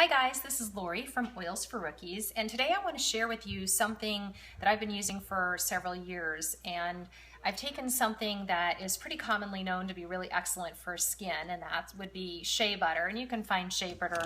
Hi guys, this is Lori from Oils for Rookies, and today I want to share with you something that I've been using for several years. And I've taken something that is pretty commonly known to be really excellent for skin, and that would be shea butter. And you can find shea butter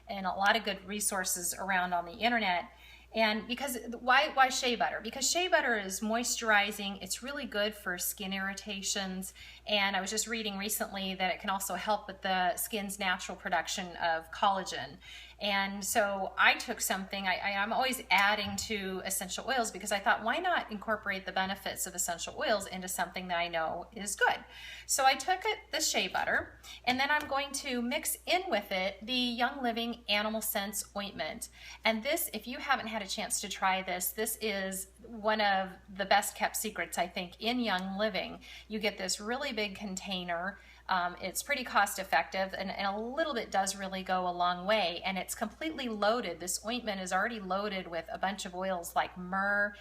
in a lot of good resources around on the internet. And because why shea butter? Because shea butter is moisturizing, it's really good for skin irritations, and I was just reading recently that it can also help with the skin's natural production of collagen. And so I took something, I'm always adding to essential oils because I thought, why not incorporate the benefits of essential oils into something that I know is good? So I took the shea butter, and then I'm going to mix in with it the Young Living Animal Sense ointment. And this, if you haven't had a chance to try this, this is one of the best kept secrets, I think, in Young Living. You get this really big container. It's pretty cost effective, and a little bit does really go a long way, and it's completely loaded. This ointment is already loaded with a bunch of oils like myrrh,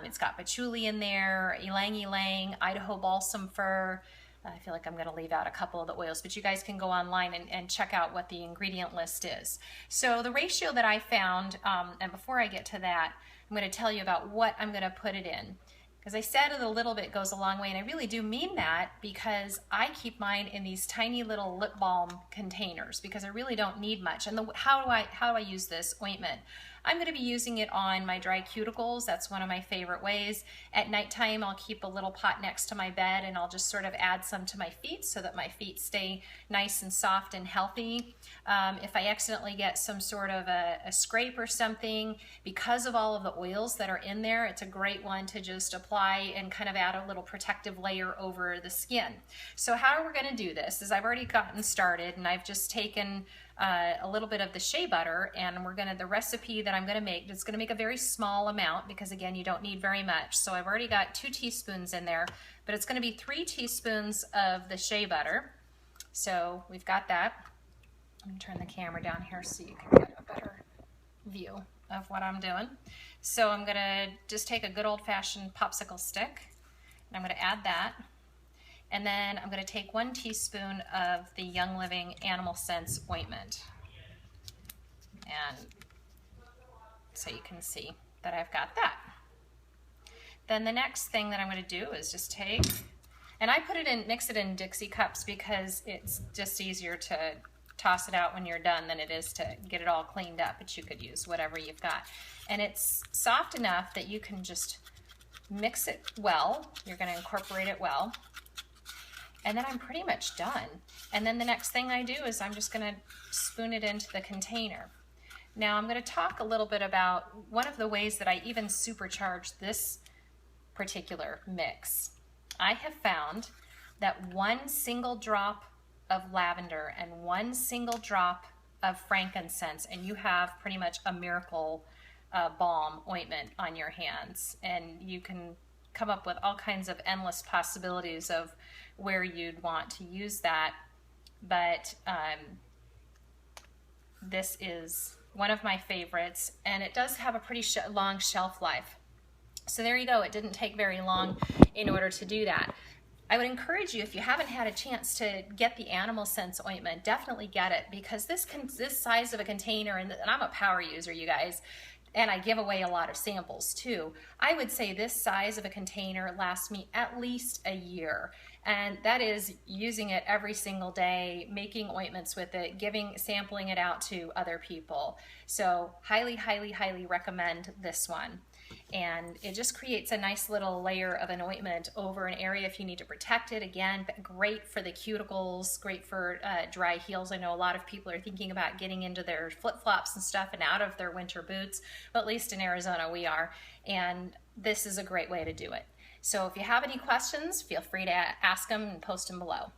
it's got patchouli in there, ylang ylang, Idaho balsam fir. I feel like I'm going to leave out a couple of the oils, but you guys can go online and check out what the ingredient list is. So the ratio that I found, and before I get to that, I'm going to tell you about what I'm going to put it in. As I said, a little bit goes a long way, and I really do mean that because I keep mine in these tiny little lip balm containers because I really don't need much. And how do I use this ointment? I'm going to be using it on my dry cuticles. That's one of my favorite ways. At nighttime, I'll keep a little pot next to my bed, and I'll just sort of add some to my feet so that my feet stay nice and soft and healthy. If I accidentally get some sort of a scrape or something, because of all of the oils that are in there, it's a great one to just apply and kind of add a little protective layer over the skin. So how we're going to do this is I've already gotten started, and I've just taken a little bit of the shea butter, and the recipe that I'm going to make, it's going to make a very small amount because again, you don't need very much. So I've already got 2 teaspoons in there, but it's going to be 3 teaspoons of the shea butter. So we've got that. Let me turn the camera down here so you can get a better view of what I'm doing. So I'm going to just take a good old-fashioned popsicle stick, and I'm going to add that. And then I'm going to take 1 teaspoon of the Young Living Animal Sense ointment. And so you can see that I've got that. Then the next thing that I'm going to do is just take, and I mix it in Dixie cups because it's just easier to toss it out when you're done than it is to get it all cleaned up, but you could use whatever you've got. And it's soft enough that you can just mix it well. You're going to incorporate it well. And then I'm pretty much done. And then the next thing I do is I'm just going to spoon it into the container. Now I'm going to talk a little bit about one of the ways that I even supercharge this particular mix. I have found that 1 single drop of lavender and 1 single drop of frankincense, and you have pretty much a miracle balm ointment on your hands. And you can come up with all kinds of endless possibilities of where you'd want to use that, but this is one of my favorites, and it does have a pretty long shelf life. So there you go, it didn't take very long in order to do that. I would encourage you, if you haven't had a chance to get the Animal Sense ointment, definitely get it, because this size of a container, and I'm a power user, you guys, and I give away a lot of samples too. I would say this size of a container lasts me at least a year. And that is using it every single day, making ointments with it, sampling it out to other people. So highly, highly, highly recommend this one. And it just creates a nice little layer of an ointment over an area if you need to protect it. Again, great for the cuticles, great for dry heels. I know a lot of people are thinking about getting into their flip-flops and stuff and out of their winter boots, but at least in Arizona we are. And this is a great way to do it. So if you have any questions, feel free to ask them and post them below.